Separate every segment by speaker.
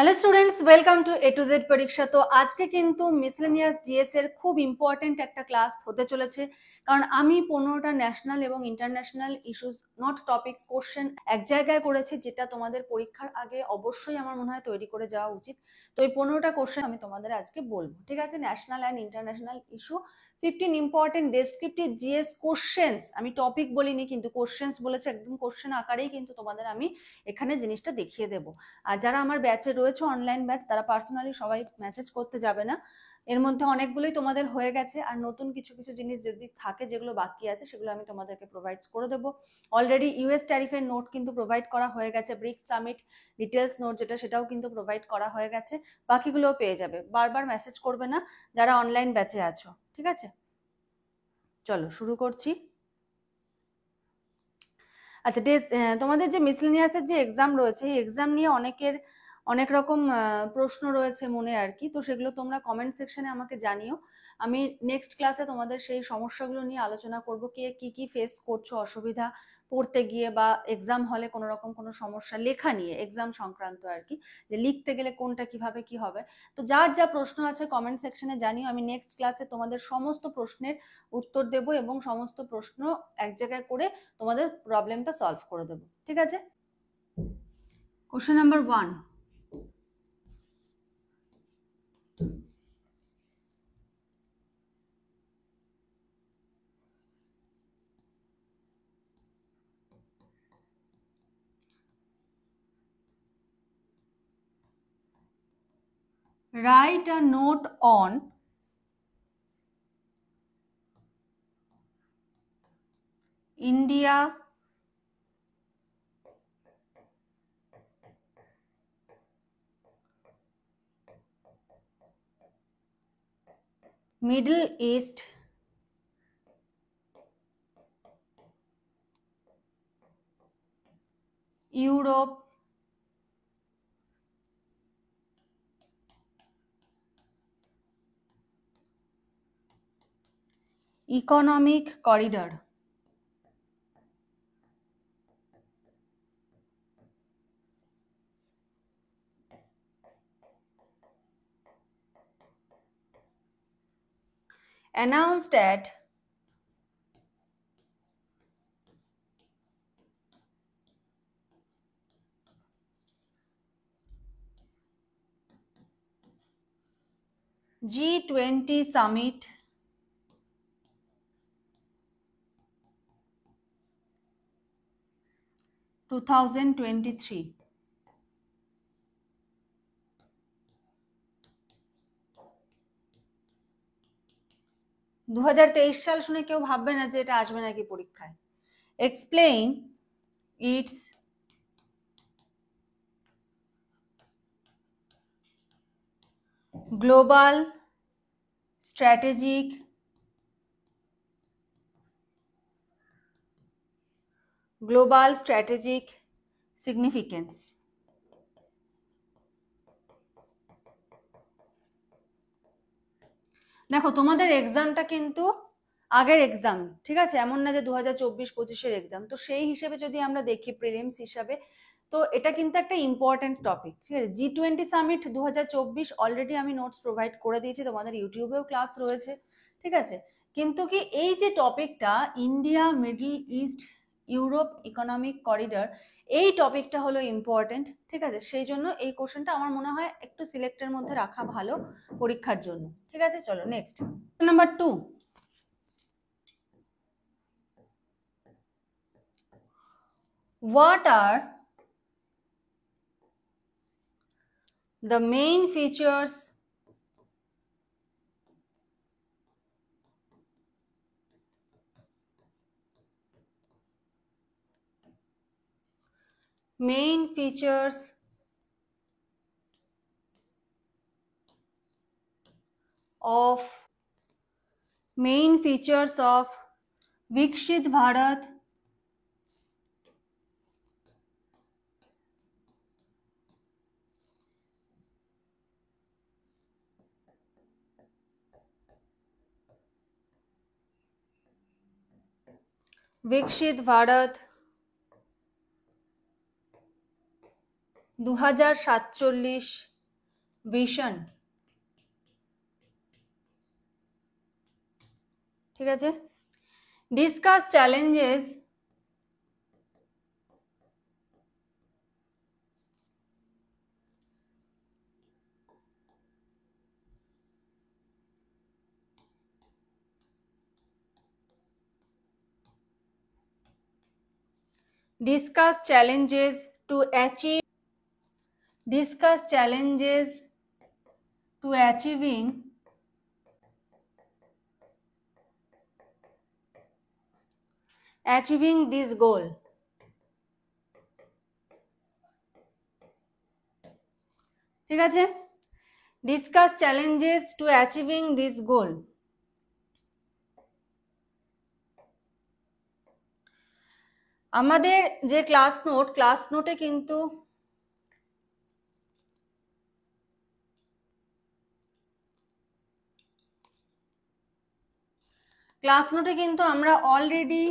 Speaker 1: Hello students, welcome to A to Z পরীক্ষা। তো আজকে কিন্তু মিসলেনিয়াস জিএস এর খুব ইম্পর্টেন্ট একটা ক্লাস হতে চলেছে, কারণ আমি 15টা ন্যাশনাল এবং international issues not topic question এক জায়গায় করেছি, যেটা তোমাদের পরীক্ষার আগে অবশ্যই আমার মনে হয় তৈরি করে যাওয়া উচিত। তো এই 15টা কোশ্চেন আমি তোমাদের আজকে বলবো, ঠিক আছে? National and international issue, 15 important descriptive GS questions. আমি টপিক বলিনি, কিন্তু কোশ্চেন্স বলেছে, একদম কোশ্চেন আকারেই কিন্তু তোমাদের আমি এখানে জিনিসটা দেখিয়ে দেবো। আর যারা আমার ব্যাচে রয়েছে, অনলাইন ব্যাচ, তারা পার্সোনালি সবাই মেসেজ করতে যাবে না। এর মধ্যে অনেকগুলোই তোমাদের হয়ে গেছে, আর নতুন কিছু কিছু জিনিস যদি থাকে যেগুলো বাকি আছে সেগুলো আমি তোমাদেরকে প্রোভাইড করে দেবো। অলরেডি ইউএস ট্যারিফের নোট কিন্তু প্রোভাইড করা হয়ে গেছে, ব্রিক্স সামিট ডিটেলস নোট যেটা, সেটাও কিন্তু প্রোভাইড করা হয়ে গেছে। বাকিগুলোও পেয়ে যাবে, বারবার মেসেজ করবে না যারা অনলাইন ব্যাচে আছো, ঠিক আছে? চলো শুরু করছি। আচ্ছা, তোমাদের যে মিসলেনিয়াসের যে এক্সাম রয়েছে, এই এক্সাম নিয়ে অনেকের অনেক রকম প্রশ্ন রয়েছে মনে আর কি। তো সেগুলো তোমরা কমেন্ট সেকশনে আমাকে জানিও। আমি নেক্সট ক্লাসে তোমাদের সেই সমস্যাগুলো নিয়ে আলোচনা করব, কে কি কি ফেস করছো অসুবিধা পড়তে গিয়ে, বা এক্সাম হলে কোনো রকম কোনো সমস্যা লেখা নিয়ে, এক্সাম সংক্রান্ত আর কি, যে লিখতে গেলে কোনটা কিভাবে কি হবে। তো যার যা প্রশ্ন আছে কমেন্ট সেকশনে জানিও। আমি নেক্সট ক্লাসে তোমাদের সমস্ত প্রশ্নের উত্তর দেব এবং সমস্ত প্রশ্ন এক জায়গায় করে তোমাদের প্রবলেমটা সলভ করে দেবো, ঠিক আছে? Question number 1, write a note on India Middle East Europe Economic Corridor. Announced at G20 Summit 2023. 2023 সাল শুনে কেউ ভাববে না যে এটা আসবে নাকি পরীক্ষায়। Explain it's global strategic significance. দেখো, তোমাদের এক্সামটা কিন্তু আগের এক্সাম, ঠিক আছে? এমন না যে 2024-25-এর এক্সাম। তো সেই হিসেবে যদি আমরা দেখি, প্রিলিমস হিসাবে, তো এটা কিন্তু একটা ইম্পর্টেন্ট টপিক, ঠিক আছে? G20 সামিট 2024 অলরেডি আমি নোটস প্রোভাইড করে দিয়েছি, তোমাদের ইউটিউবেও ক্লাস রয়েছে, ঠিক আছে? কিন্তু কি এই যে টপিকটা, India middle east Europe economic corridor, এই টপিকটা হলো ইম্পর্টেন্ট, ঠিক আছে? সেই জন্য এই কোশ্চেনটা আমার মনে হয় একটু সিলেক্টের মধ্যে রাখা ভালো পরীক্ষার জন্য, ঠিক আছে? চলো next, number 2, what are the main features of Vikshit Bharat 2047 vision, ঠিক আছে। Discuss challenges discuss challenges to achieve discuss challenges to achieving this goal, ঠিক আছে। Discuss challenges two achieving this গোল। আমাদের যে ক্লাস নোটে কিন্তু আমরা অলরেডি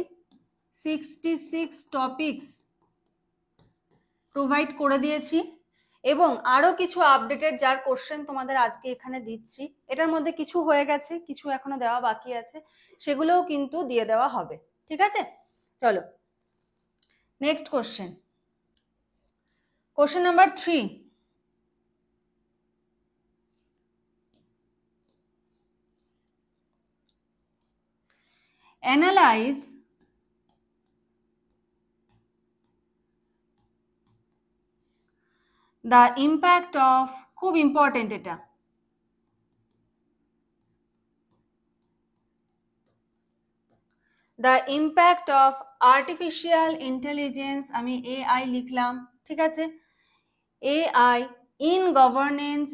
Speaker 1: 66 টপিকস প্রোভাইড করে দিয়েছি এবং আরো কিছু আপডেটেড যার কোশ্চেন তোমাদের আজকে এখানে দিচ্ছি। এটার মধ্যে কিছু হয়ে গেছে, কিছু এখনো দেওয়া বাকি আছে, সেগুলোও কিন্তু দিয়ে দেওয়া হবে, ঠিক আছে। চলো next question, question number 3। Analyse the impact of, খুব ইম্পর্টেন্ট এটা, the impact of artificial intelligence, আমি AI লিখলাম, ঠিক আছে, AI in governance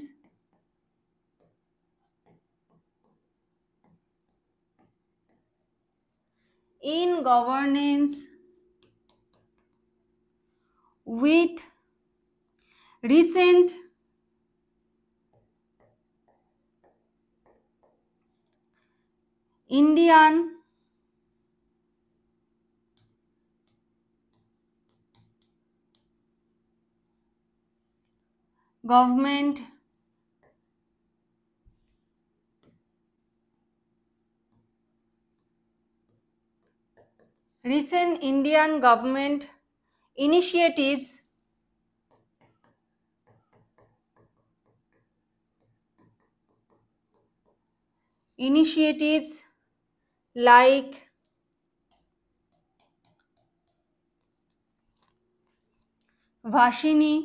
Speaker 1: with recent Indian government initiatives like Vashini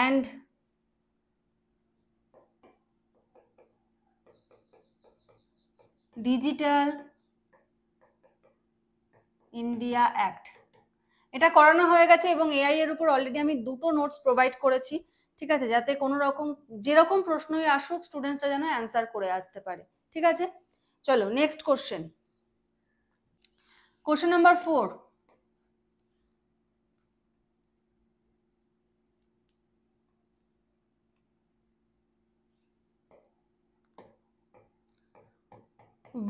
Speaker 1: and digital India act, এটা করানো হয়ে গেছে এবং এআই এর উপর অলরেডি আমি 2টো নোটস প্রোভাইড করেছি, ঠিক আছে, যাতে কোনো রকম যেরকম প্রশ্নই আসুক স্টুডেন্টসরা যেন অ্যান্সার করে আসতে পারে, ঠিক আছে। চলো next question, question number 4।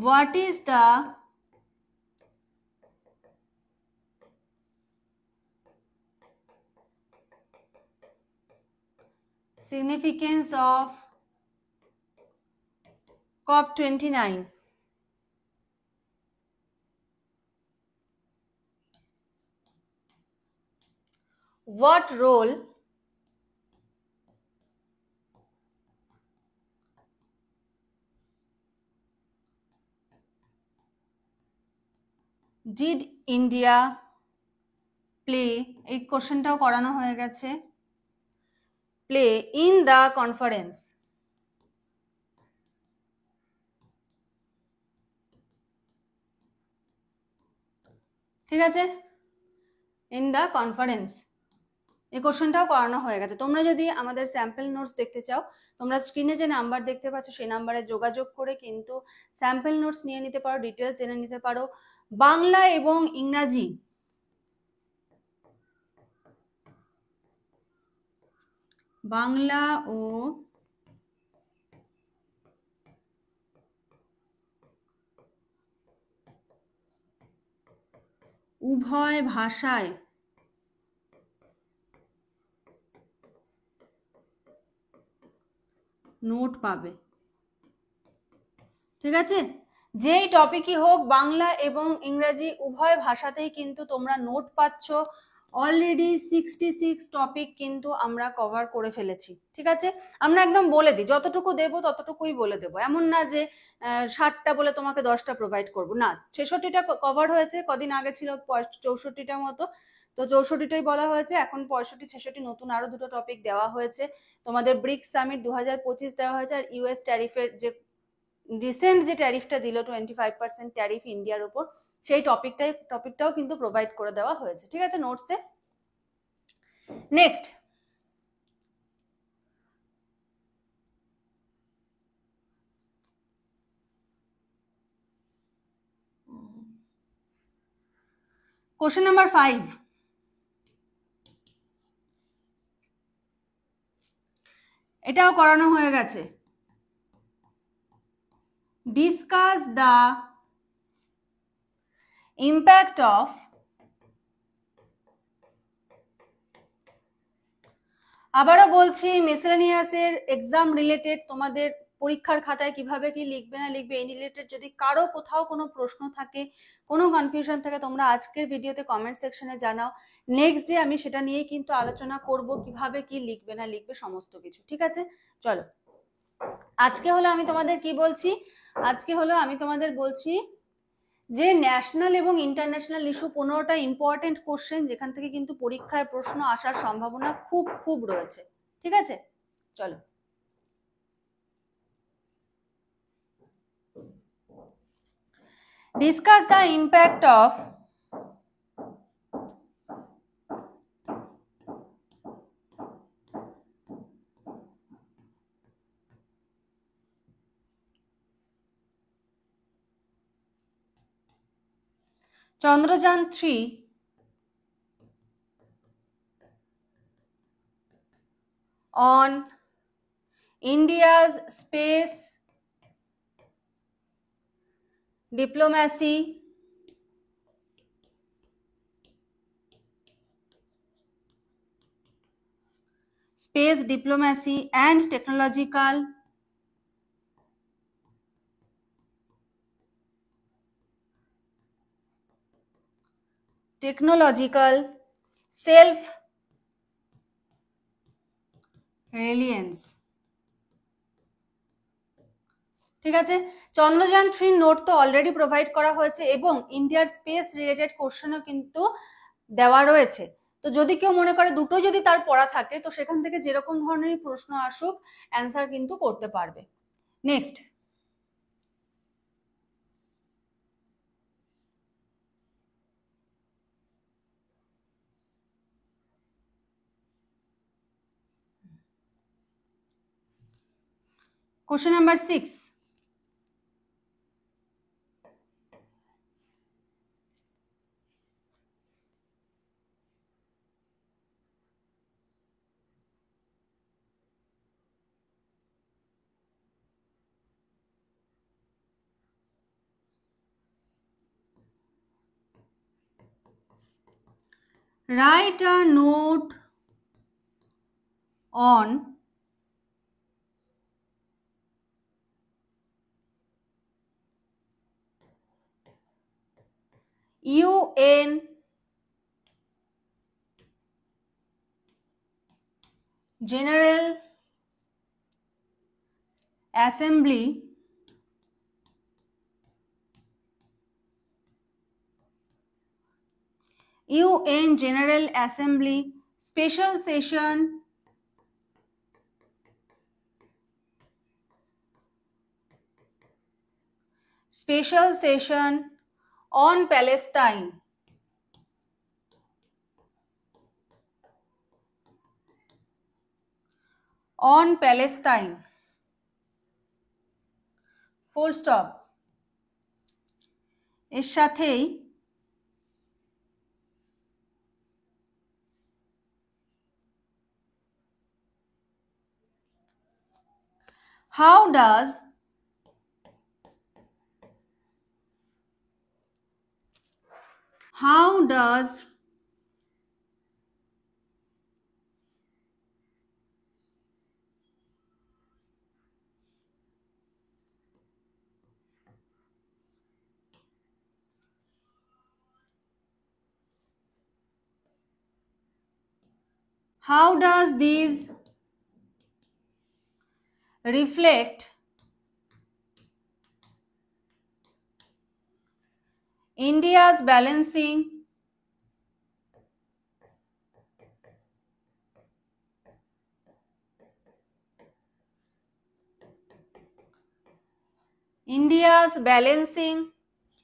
Speaker 1: What is the significance of COP29? What role did India play, এই কোশ্চেনটাও করানো হয়ে গেছে, play in the conference? ঠিক আছে, ইন দ্য কনফারেন্স, এই কোশ্চেনটাও করানো হয়ে গেছে। তোমরা যদি আমাদের স্যাম্পল নোটস দেখতে চাও, তোমরা স্ক্রিনে যে নাম্বার দেখতে পাচ্ছ সেই নাম্বারে যোগাযোগ করে কিন্তু স্যাম্পল নোটস নিয়ে নিতে পারো, ডিটেলস জেনে নিতে পারো। বাংলা এবং ইংরাজি বাংলা ও উভয় ভাষায় নোট পাবে। ঠিক আছে, যেই টপিকই হোক বাংলা এবং ইংরেজি উভয় ভাষাতেই কিন্তু তোমরা নোট পাচ্ছ। অলরেডি 66 টপিক কিন্তু আমরা কভার করে ফেলেছি। ঠিক আছে, আমরা একদম বলে দিই, যতটুকু দেবো ততটুকুই বলে দেবো, এমন না যে 60টা বলে তোমাকে 10টা প্রোভাইড করবো, না। 66টা কভার হয়েছে, কদিন আগে ছিল 64টা মতো, তো 64টাই বলা হয়েছে। এখন 65 66 নতুন আরো দুটো টপিক দেওয়া হয়েছে। তোমাদের ব্রিক্স সামিট 2025 দেওয়া হয়েছে, আর ইউএস ট্যারিফের যে রিসেন্ট যে ট্যারিফটা দিল 25% ট্যারিফ ইন্ডিয়ার উপর, সেই টপিকটাও কিন্তু প্রোভাইড করে দেওয়া হয়েছে। ঠিক আছে, নোটসে। নেক্সট, কোশ্চেন নাম্বার 5, এটাও করানো হয়ে গেছে। ডিসকাস দ্য ইম্প্যাক্ট অফ আবারও বলছি, মিসেলেনিয়াসের এক্সাম রিলেটেড তোমাদের পরীক্ষার খাতায় কিভাবে কি লিখবে না লিখবে, এই রিলেটেড যদি কারো কোথাও কোনো প্রশ্ন থাকে, কোনো কনফিউশন থাকে, তোমরা আজকের ভিডিওতে কমেন্ট সেকশনে জানাও। নেক্সট যে আমি সেটা নিয়েই কিন্তু আলোচনা করব, কিভাবে কি লিখবে না লিখবে সমস্ত কিছু। ঠিক আছে, চলো। আজকে হলো আমি তোমাদের কি বলছি, আজকে হলো আমি তোমাদের বলছি যে ন্যাশনাল এবং ইন্টারন্যাশনাল ইস্যু 15টা ইম্পর্টেন্ট কোশ্চেন, যেখান থেকে কিন্তু পরীক্ষায় প্রশ্ন আসার সম্ভাবনা খুব খুব রয়েছে। ঠিক আছে, চলো। Discuss the impact of Chandrayaan 3 on India's space diplomacy, and technological self reliance। ঠিক আছে, চন্দ্রযান 3 নোট তো অলরেডি প্রোভাইড করা হয়েছে এবং ইন্ডিয়ার স্পেস রিলেটেড কোশ্চেনও কিন্তু দেওয়া রয়েছে। তো যদি কেউ মনে করে দুটো যদি তার পড়া থাকে, তো সেখান থেকে যেরকম ধরনের প্রশ্ন আসুক অ্যান্সার কিন্তু করতে পারবে। Next, question number 6, write a note on UN General Assembly UN General Assembly Special Session on Palestine, full stop. এর সাথেই how how does these reflect India's balancing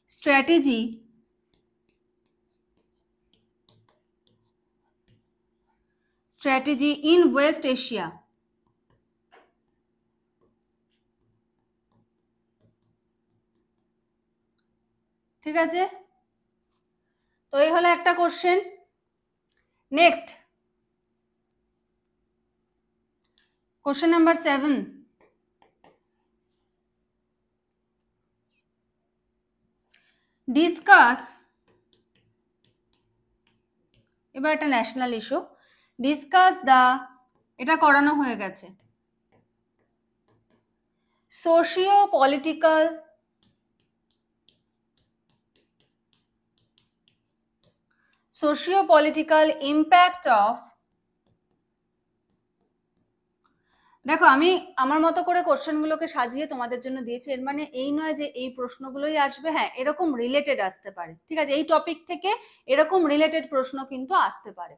Speaker 1: strategy in West Asia? ঠিক আছে, তো এই হলো একটা question. Next question number 7, discuss, এবার একটা ন্যাশনাল ইস্যু, ডিসকাস দ্য, এটা করানো হয়ে গেছে, সোশিও পলিটিক্যাল ইম্প্যাক্ট অফ, দেখো আমি আমার মতো করে কোশ্চেনগুলোকে সাজিয়ে তোমাদের জন্য দিয়েছি, এর মানে এই নয় যে এই প্রশ্নগুলোই আসবে, হ্যাঁ এরকম রিলেটেড আসতে পারে, ঠিক আছে, এই টপিক থেকে এরকম রিলেটেড প্রশ্ন কিন্তু আসতে পারে।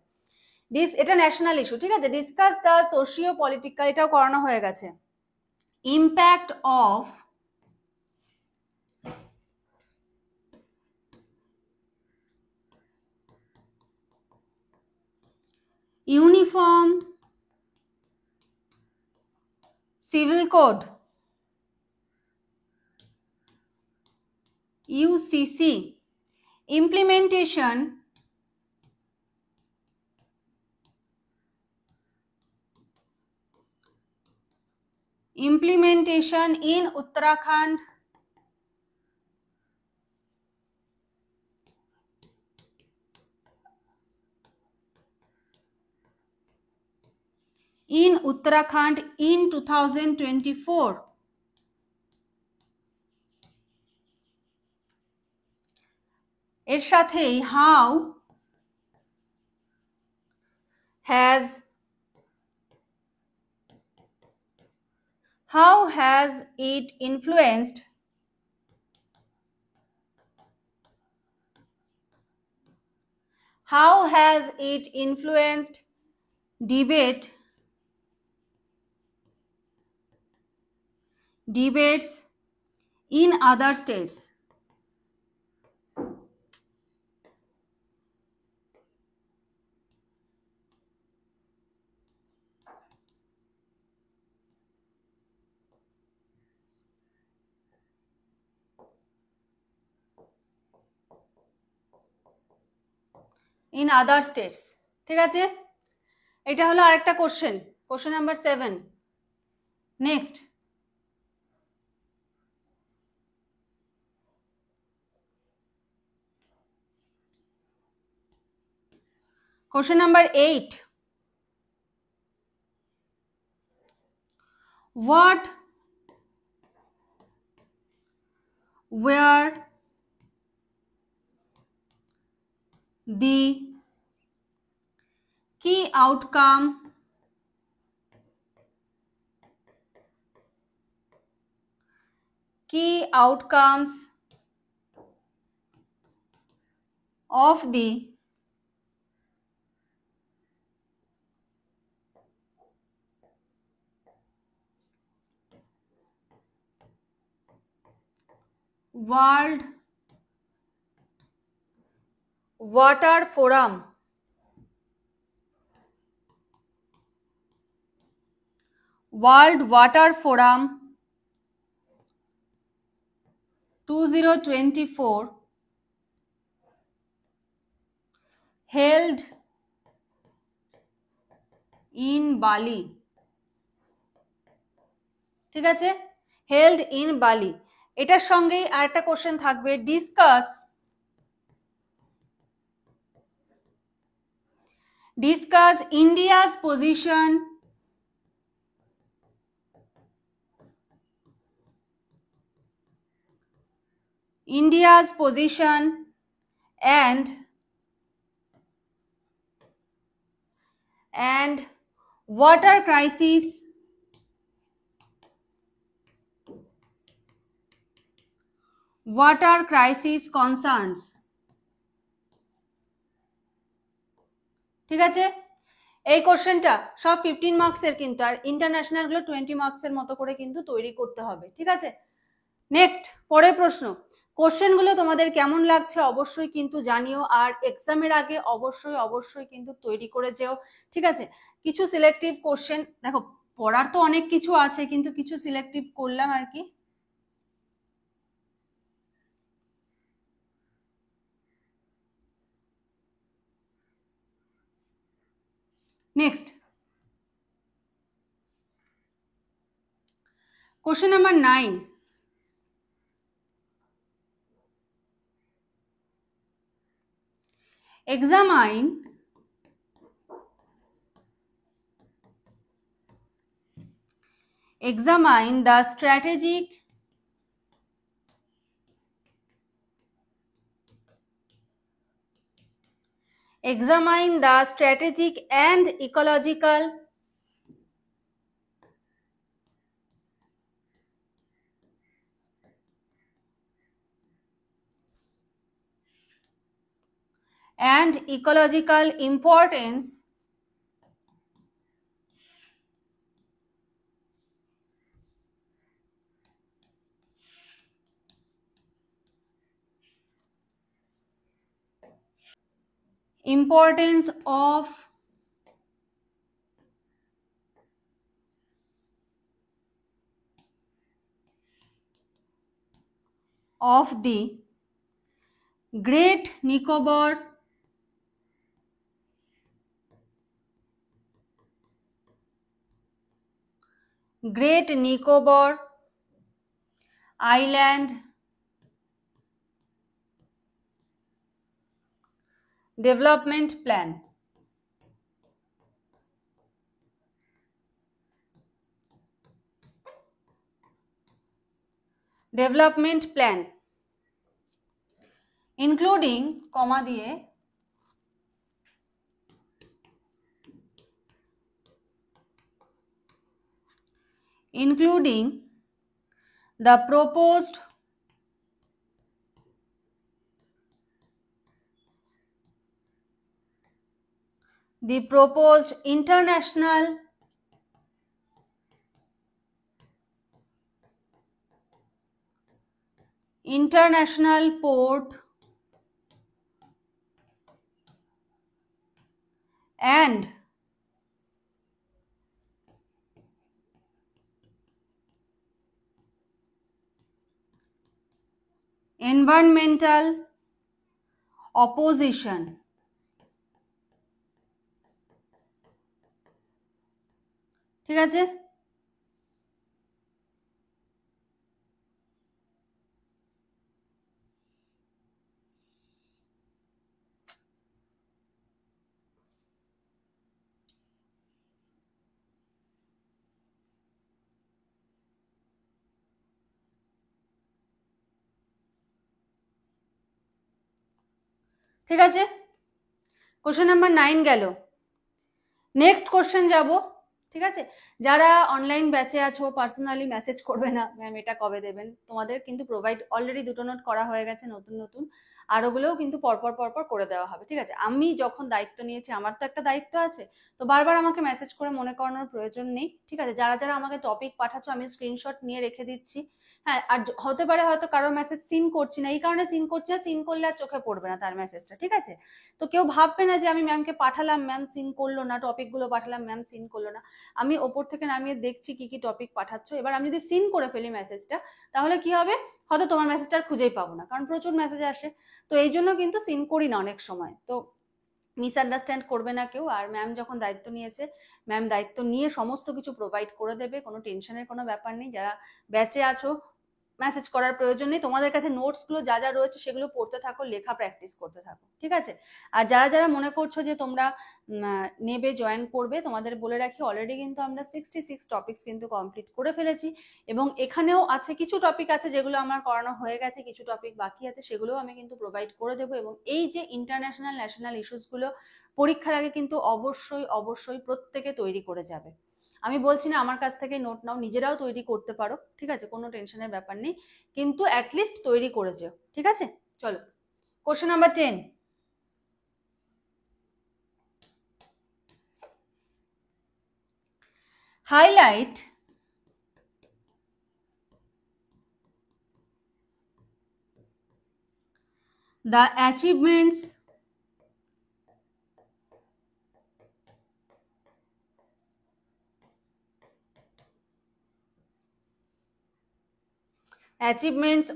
Speaker 1: এটা ন্যাশনাল ইস্যু, ঠিক আছে, ডিসকাস দ্য সোশিও পলিটিক্যাল, এটাও করানো হয়ে গেছে, impact of uniform civil code UCC implementation in Uttarakhand in 2024. এর সাথেই how has it influenced debates in other states? In other states, ঠিক আছে, এটা হলো আরেকটা question, question number 7। Next question number 8, what were the key outcomes of the World Water Forum 2024 held in Bali, ঠিক আছে, held in Bali, এটার সঙ্গেই আরেকটা কোশ্চেন থাকবে, discuss Discuss India's position and water crisis concerns. ঠিক আছে, এই কোশ্চেনটা সব 15 মার্কসের কিন্তু, আর ইন্টারন্যাশনাল গুলো 20 মার্কসের মতো করে কিন্তু তৈরি করতে হবে। ঠিক আছে, নেক্সট পরের প্রশ্ন। কোশ্চেনগুলো তোমাদের কেমন লাগছে অবশ্যই কিন্তু জানিও, আর এক্সামের আগে অবশ্যই কিন্তু তৈরি করে যেও। ঠিক আছে, কিছু সিলেক্টিভ কোশ্চেন, দেখো পড়ার তো অনেক কিছু আছে, কিন্তু কিছু সিলেক্টিভ করলাম আর কি। Next question number 9। Examine the strategic and ecological importance of the Great Nicobar Island Development Plan. Including comma দিয়ে including the proposed international port and environmental opposition. ঠিক আছে, ঠিক আছে, কোশ্চেন নাম্বার 9 গেল। নেক্সট কোশ্চেন যাব। ঠিক আছে, যারা অনলাইন ব্যাচে আছো পার্সোনালি মেসেজ করবে না ম্যাম এটা কবে দেবেন, তোমাদের কিন্তু প্রোভাইড অলরেডি 2টো নোট করা হয়ে গেছে, নতুন আর ওগুলোও কিন্তু পরপর করে দেওয়া হবে। ঠিক আছে, আমি যখন দায়িত্ব নিয়েছি আমার তো একটা দায়িত্ব আছে, তো বারবার আমাকে মেসেজ করে মনে করানোর প্রয়োজন নেই। ঠিক আছে, যারা আমাকে টপিক পাঠাচ্ছ আমি স্ক্রিনশট নিয়ে রেখে দিচ্ছি। হ্যাঁ, আর হতে পারে হয়তো কারোর মেসেজ সিন করছি না, এই কারণে সিন করছি না, সিন করলে আর চোখে পড়বে না তার মেসেজটা। ঠিক আছে, তো কেউ ভাববে না যে আমি ম্যামকে পাঠালাম ম্যাম সিন করলো না, টপিকগুলো পাঠালাম ম্যাম সিন করলো না। আমি ওপর থেকে নামিয়ে দেখছি কি কি টপিক পাঠাচ্ছ। এবার আমি যদি সিন করে ফেলি মেসেজটা, তাহলে কি হবে, হয়তো তোমার মেসেজটা আর খুঁজেই পাবো না, কারণ প্রচুর মেসেজ আসে। তো এই জন্য কিন্তু সিন করি না অনেক সময়। তো মিসআন্ডারস্ট্যান্ড করবে না কেউ। আর ম্যাম যখন দায়িত্ব নিয়েছে, ম্যাম দায়িত্ব নিয়ে সমস্ত কিছু প্রোভাইড করে দেবে, কোনো টেনশনের কোনো ব্যাপার নেই। যারা ব্যাচে আছো মেসেজ করার প্রয়োজন নেই, তোমাদের কাছে নোটসগুলো যা যা রয়েছে সেগুলো পড়তে থাকো, লেখা প্র্যাকটিস করতে থাকো, ঠিক আছে? আর যারা যারা মনে করছো যে তোমরা নেবে, জয়েন করবে, তোমাদের বলে রাখি অলরেডি কিন্তু আমরা 66 টপিকস কিন্তু কমপ্লিট করে ফেলেছি, এবং এখানেও আছে কিছু টপিক আছে যেগুলো আমার করানো হয়ে গেছে, কিছু টপিক বাকি আছে, সেগুলোও আমি কিন্তু প্রোভাইড করে দেবো। এবং এই যে ইন্টারন্যাশনাল ন্যাশনাল ইস্যুসগুলো পরীক্ষার আগে কিন্তু অবশ্যই অবশ্যই প্রত্যেকে তৈরি করে যাবে। আমি বলছি না আমার কাছ থেকে নোট নাও, নিজেরাও তৈরি করতে পারো, ঠিক আছে, কোনো টেনশনের ব্যাপার নেই, কিন্তু অ্যাটলিস্ট তৈরি করে যেও, ঠিক আছে? চলো, question number 10। Highlight the achievements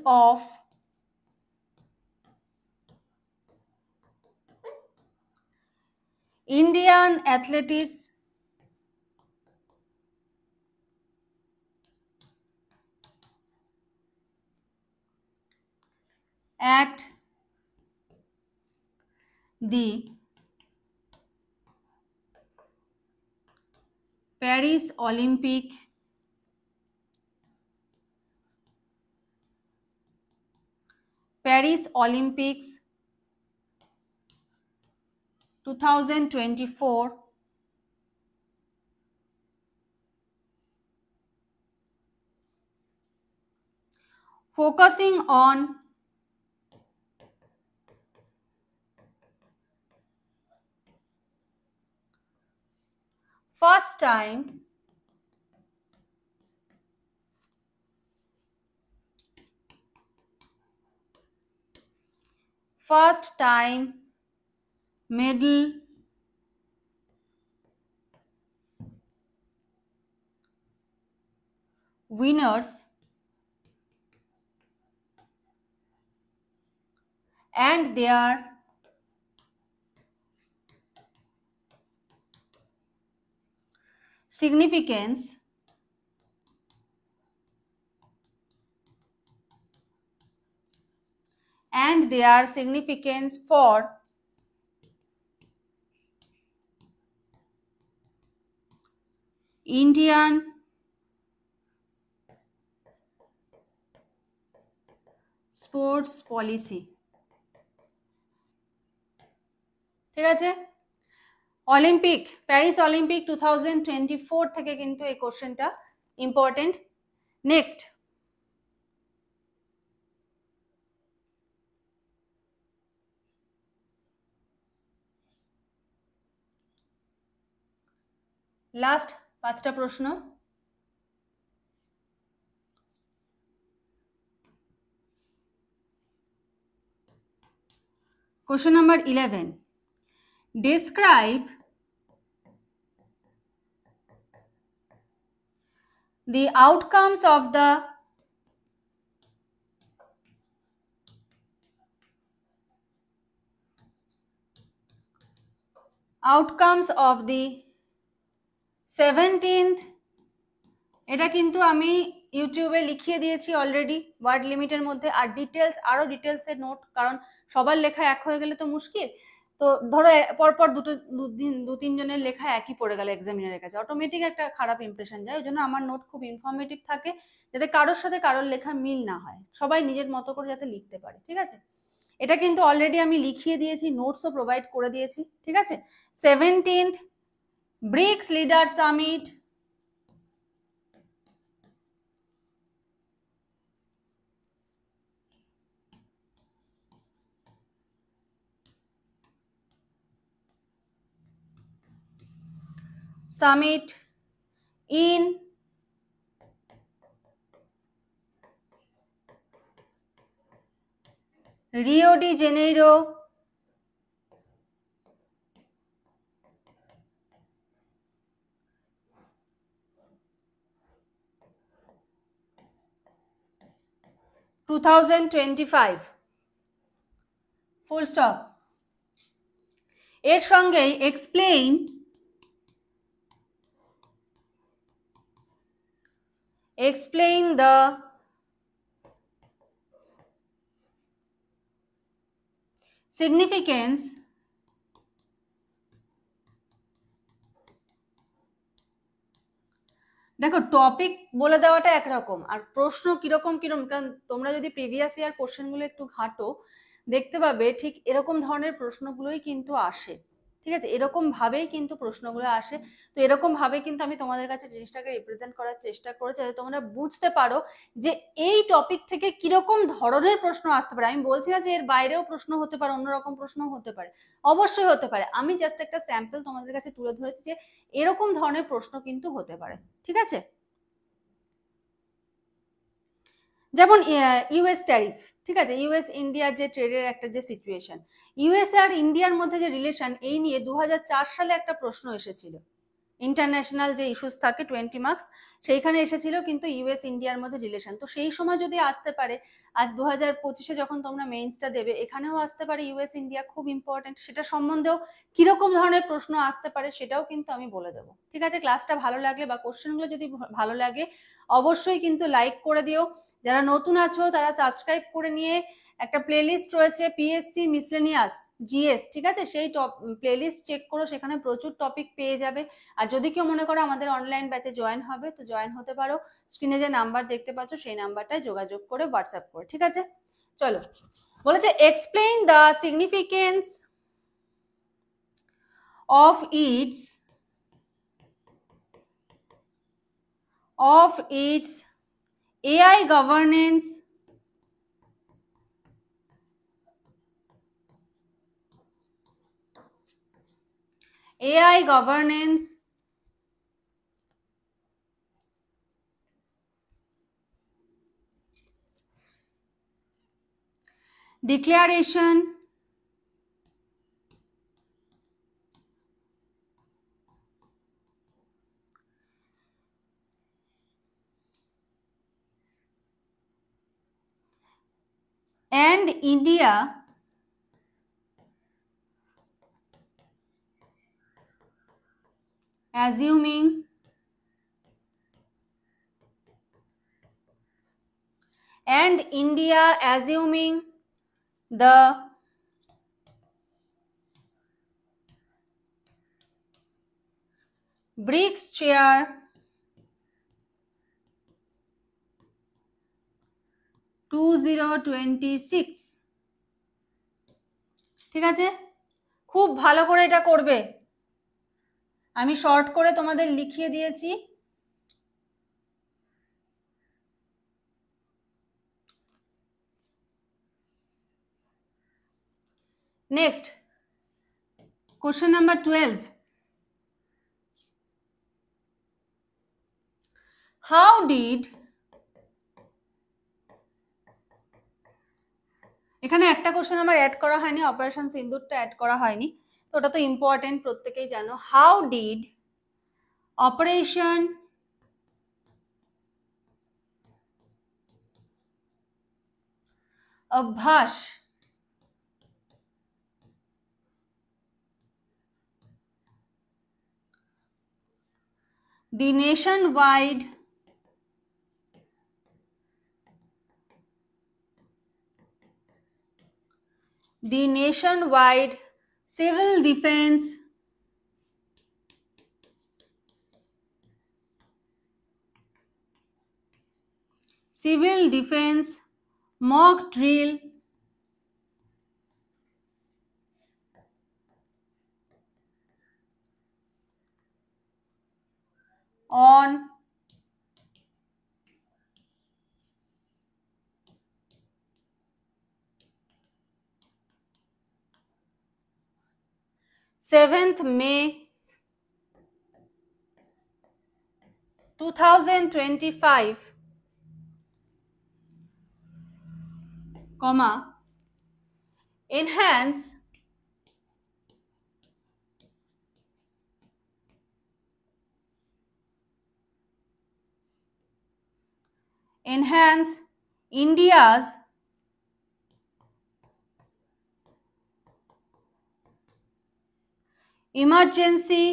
Speaker 1: of Indian athletics at the Paris Olympics 2024, focusing on first time medal winners and their significance for Indian sports policy, ঠিক আছে? অলিম্পিক, প্যারিস অলিম্পিক 2024 থেকে কিন্তু এই কোশ্চেনটা ইম্পর্টেন্ট। নেক্সট, লাস্ট 5টা প্রশ্ন। Question number 11. Describe the outcomes of the outcomes of the 17th, এটা কিন্তু আমি ইউটিউবে লিখিয়ে দিয়েছি অলরেডি ওয়ার্ড লিমিটের মধ্যে, আর ডিটেলস, আরো ডিটেলসের নোট, কারণ সবার লেখা এক হয়ে গেলে তো মুশকিল। তো ধরো পরপর দু তিনজনের লেখা একই পড়ে গেল এক্সামিনারের কাছে, অটোমেটিক একটা খারাপ ইমপ্রেশন যায়। ওই জন্য আমার নোট খুব ইনফরমেটিভ থাকে, যাতে কারোর সাথে কারোর লেখা মিল না হয়, সবাই নিজের মতো করে যাতে লিখতে পারে, ঠিক আছে? এটা কিন্তু অলরেডি আমি লিখিয়ে দিয়েছি, নোটসও প্রোভাইড করে দিয়েছি, ঠিক আছে? 17th BRICS leader summit, in Rio de Janeiro, 2025, full stop. এর সঙ্গেই explain the সিগনিফিকেন্স দেখো টপিক বলে দেওয়াটা একরকম, আর প্রশ্ন কিরকম কিরকম, কারণ তোমরা যদি প্রিভিয়াস ইয়ার কোশ্চেনগুলো একটু ঘাঁটো দেখতে পাবে ঠিক এরকম ধরনের প্রশ্নগুলোই কিন্তু আসে। ঠিক আছে, এরকম ভাবেই কিন্তু প্রশ্নগুলো আসে। তো এরকম ভাবে কিন্তু আমি তোমাদের কাছে জিনিসটাকে রিপ্রেজেন্ট করার চেষ্টা করেছি যাতে তোমরা বুঝতে পারো যে এই টপিক থেকে কিরকম ধরনের প্রশ্ন আসতে পারে। আমি বলছি না যে এর বাইরেও প্রশ্ন হতে পারে, অন্যরকম প্রশ্ন হতে পারে, অবশ্যই হতে পারে। আমি জাস্ট একটা স্যাম্পল তোমাদের কাছে তুলে ধরেছি যে এরকম ধরনের প্রশ্ন কিন্তু হতে পারে। ঠিক আছে, যেমন ইউএস ট্যারিফ। ঠিক আছে, ইউএস ইন্ডিয়ার যে ট্রেডের একটা যে সিচুয়েশন, ইউএস আর ইন্ডিয়ার মধ্যে যে রিলেশন, এই নিয়ে 2004 সালে একটা প্রশ্ন এসেছিল। ইন্টারন্যাশনাল যে ইস্যুস থাকে 20 মার্কস, সেইখানে এসেছিল কিন্তু ইউএস ইন্ডিয়ার মধ্যে রিলেশন। তো সেই সময় যদি আসতে পারে, আজ 2025-এ যখন তোমরা মেইনসটা দেবে এখানেও আসতে পারে ইউএস ইন্ডিয়া, খুব ইম্পর্টেন্ট। সেটা সম্বন্ধেও কিরকম ধরনের প্রশ্ন আসতে পারে সেটাও কিন্তু আমি বলে দেবো। ঠিক আছে, ক্লাসটা ভালো লাগলে বা কোশ্চেনগুলো যদি ভালো লাগে অবশ্যই কিন্তু লাইক করে দিও। যারা নতুন আছো তারা সাবস্ক্রাইব করে নিয়ে, একটা প্লেলিস্ট রয়েছে পিএসসি মিসলেনিয়াস জিএস, ঠিক আছে, সেই প্লেলিস্ট চেক করো, সেখানে প্রচুর টপিক পেয়ে যাবে। আর যদি কেউ মনে করো আমাদের অনলাইন ব্যাচে জয়েন হবে তো জয়েন হতে পারো, স্ক্রিনে যে নাম্বার দেখতে পাচ্ছ সেই নাম্বারটায় যোগাযোগ করে হোয়াটসঅ্যাপ করে। ঠিক আছে, চলো। বলেছে explain the significance of its AI governance declaration and India assuming the BRICS chair 2026। ঠিক আছে, খুব ভালো করে এটা করবে। আমি শর্ট করে তোমাদের লিখিয়ে দিয়েছি। Next question number 12, how did, এখানে একটা কোশ্চেন আমার অ্যাড করা হয়নি, অপারেশন সিন্দুরটা অ্যাড করা হয়নি, তো ওটা তো ইম্পর্টেন্ট, প্রত্যেকেই জানো। হাউ ডিড অপারেশন অভ্যাস the nationwide civil defense mock drill on 7th May 2025, comma, enhance India's emergency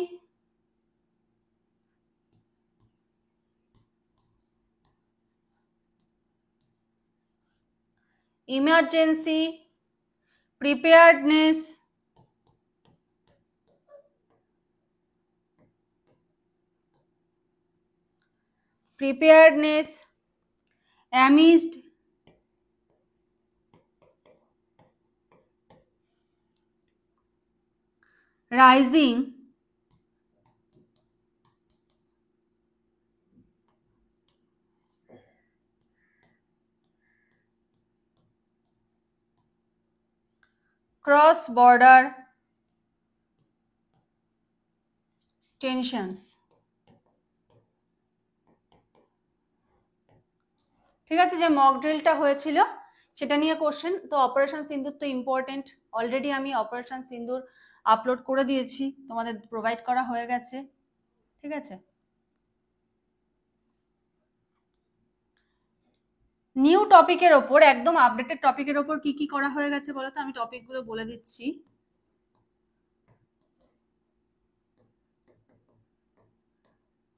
Speaker 1: preparedness, amidst rising cross-border tensions. ঠিক আছে, যে মক ড্রিলটা হয়েছিল সেটা নিয়ে কোশ্চেন। তো অপারেশন সিন্দুর তো ইম্পর্টেন্ট, অলরেডি আমি অপারেশন সিন্দুর আপলোড করে দিয়েছি, তোমাদের প্রোভাইড করা হয়ে গেছে। ঠিক আছে, নিউ টপিকের ওপর, একদম আপডেটেড টপিকের ওপর কি কি করা হয়ে গেছে বলো তো, আমি টপিকগুলো বলে দিচ্ছি।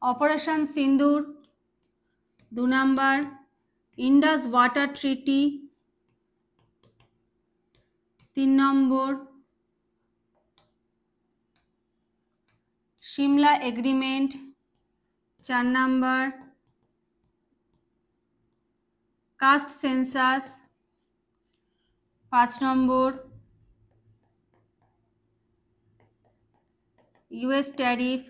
Speaker 1: Operation Sindoor, 2 number Indus water treaty, 3 number Shimla agreement, 4 number caste census, 5 number US tariff,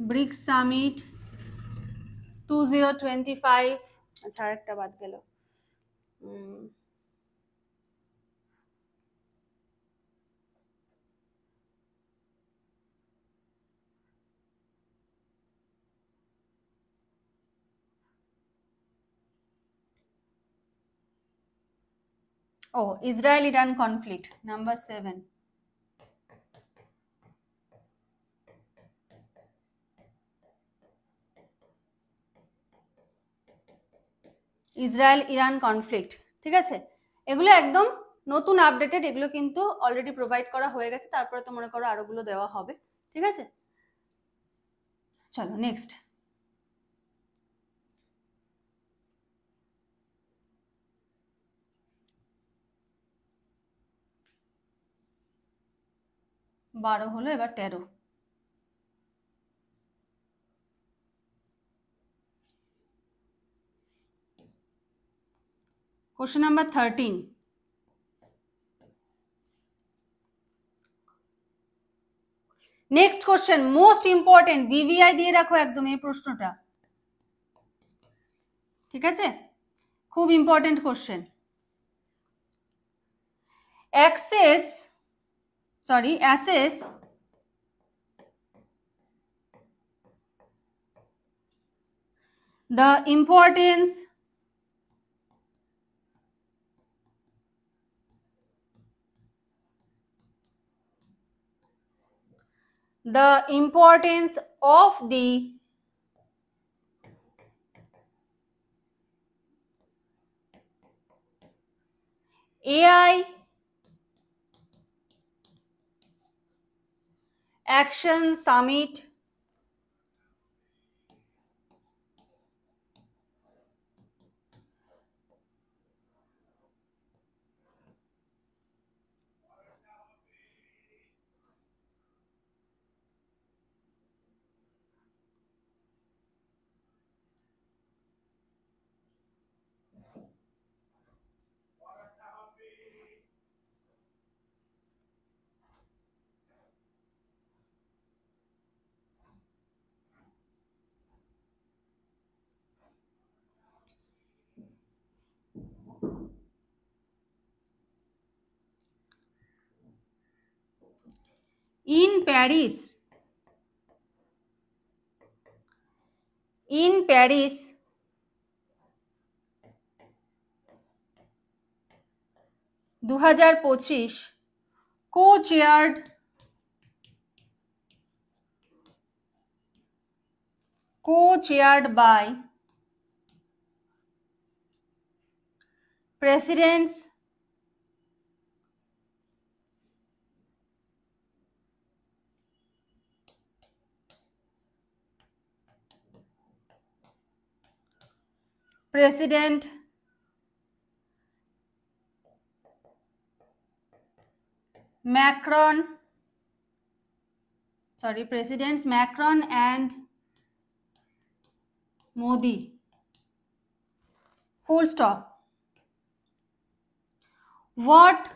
Speaker 1: BRICS summit 2025। আচ্ছা, আরেকটা বাদ গেল, Israel Iran conflict, number 7। Israel Iran conflict, ঠিক আছে, এগুলো একদম নতুন আপডেটেড, এগুলো কিন্তু অলরেডি প্রোভাইড করা হয়ে গেছে, তারপরে তো মনে করো আরোগুলো দেওয়া হবে। ঠিক আছে, চলো নেক্সট। বারো হলো, এবার 13। Question number 13। Next question most important, VVI দিয়ে রাখো একদম এই প্রশ্নটা। ঠিক আছে, খুব important question. assess the importance of the AI Action Summit in Paris 2025, co-chaired by presidents President Macron, Presidents Macron and Modi. Full stop. What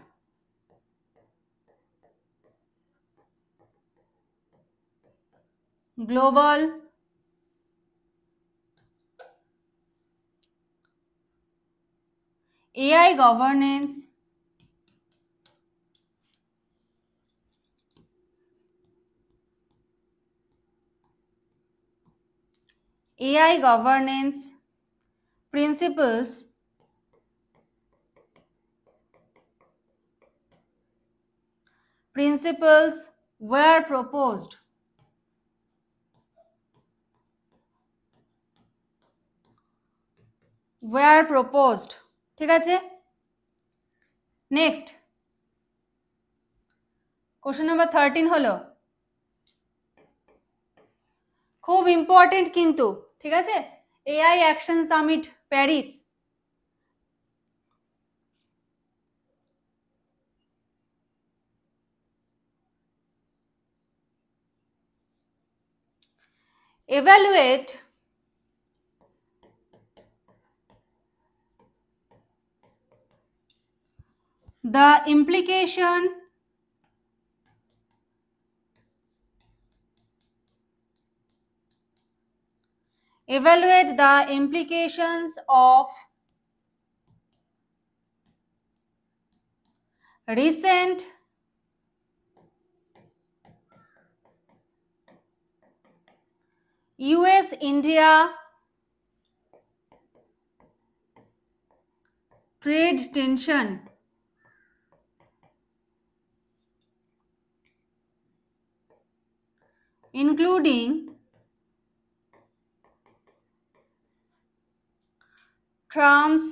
Speaker 1: global AI governance principles were proposed? ঠিক আছে, নেক্সট কোশ্চেন নাম্বার 13 হলো, খুব important কিন্তু, ঠিক আছে, AI action summit Paris. Evaluate the implication of recent US-India trade tension, including Trump's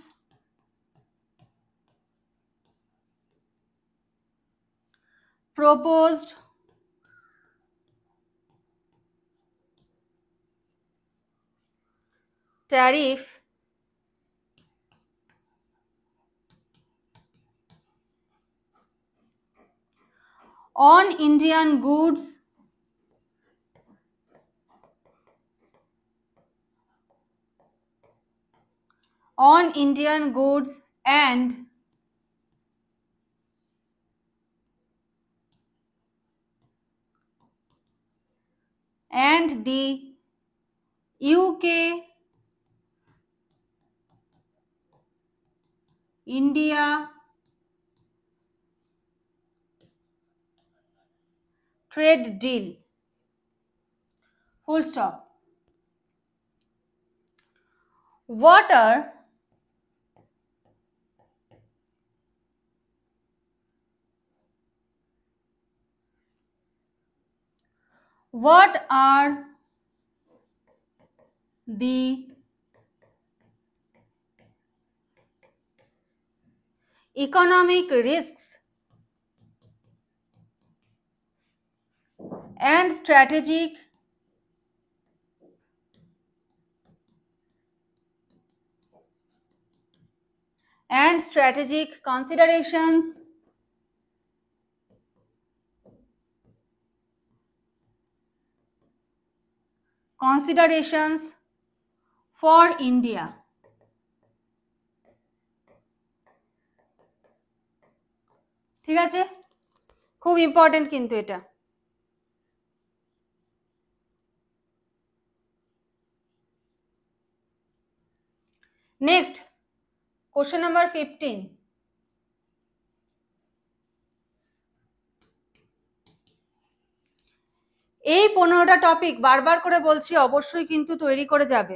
Speaker 1: proposed tariff on Indian goods and the UK India trade deal. Full stop. What are the economic risks and strategic considerations for India? ঠিক আছে, খুব important কিন্তু এটা। Next question number 15, এই 15টা topic বারবার করে বলছি, অবশ্যই কিন্তু তৈরি করে যাবে।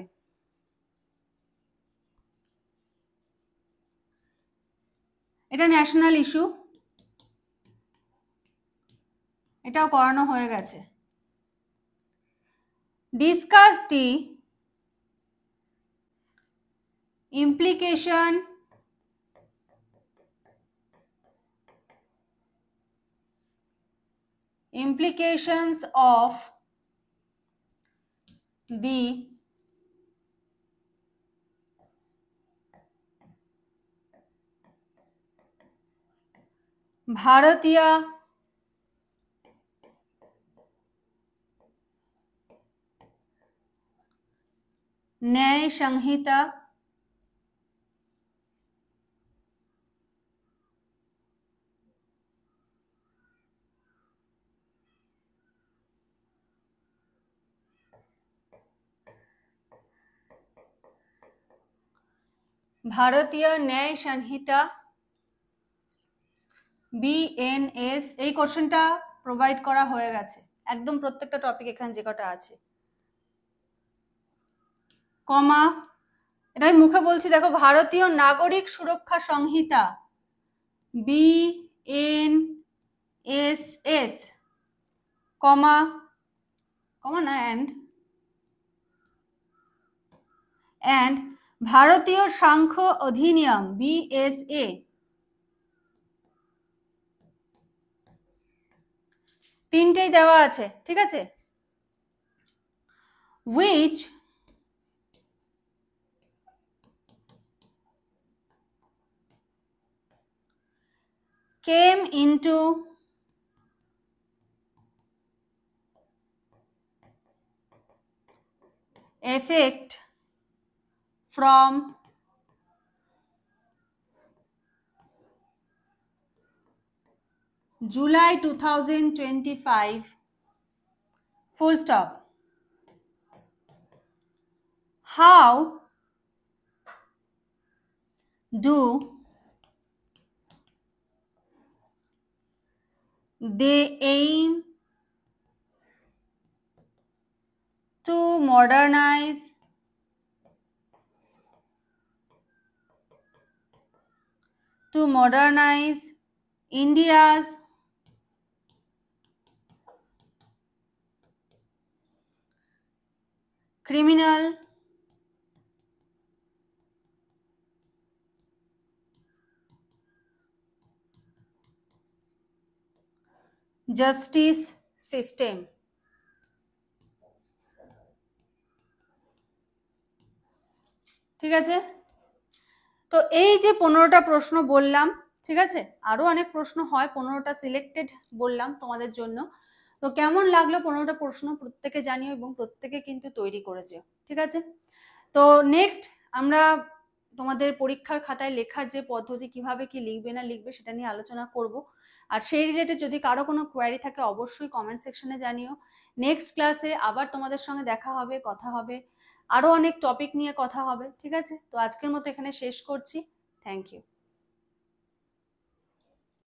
Speaker 1: এটা ন্যাশনাল ইস্যু, এটাও করানো হয়ে গেছে। Discuss the implications of the भारतीय न्याय संहिता ভারতীয় ন্যায় সংহিতা বিএনএস, এই কোশ্চেনটা প্রোভাইড করা হয়ে গেছে একদম প্রত্যেকটা টপিক এখানে যে কটা আছে। কমা, এটা আমি মুখে বলছি, দেখো, ভারতীয় নাগরিক সুরক্ষা সংহিতা বিএনএসএস, কমা কমা না, অ্যান্ড ভারতীয় সাংখ্য অধিনিয়ম বিএসএ, তিনটেই দেওয়া আছে, ঠিক আছে। which came into effect from July 2025, full stop. How do they aim to modernize India's criminal justice system? ঠিক আছে, তো এই যে 15টা প্রশ্ন বললাম, ঠিক আছে, আরো অনেক প্রশ্ন হয়, 15টা সিলেক্টেড বললাম তোমাদের জন্য। তো কেমন লাগলো 15টা প্রশ্ন প্রত্যেকে জানিও, এবং প্রত্যেকে কিন্তু তৈরি করেছে, ঠিক আছে। তো নেক্সট আমরা তোমাদের পরীক্ষার খাতায় লেখার যে পদ্ধতি, কিভাবে কি লিখবে না লিখবে, সেটা নিয়ে আলোচনা করব। আর সেই রিলেটেড যদি কারো কোনো কোয়ারি থাকে অবশ্যই কমেন্ট সেকশনে জানিও। নেক্সট ক্লাসে আবার তোমাদের সঙ্গে দেখা হবে, কথা হবে, আরো অনেক টপিক নিয়ে কথা হবে, ঠিক আছে। তো আজকের মতো এখানে শেষ করছি, থ্যাংক ইউ।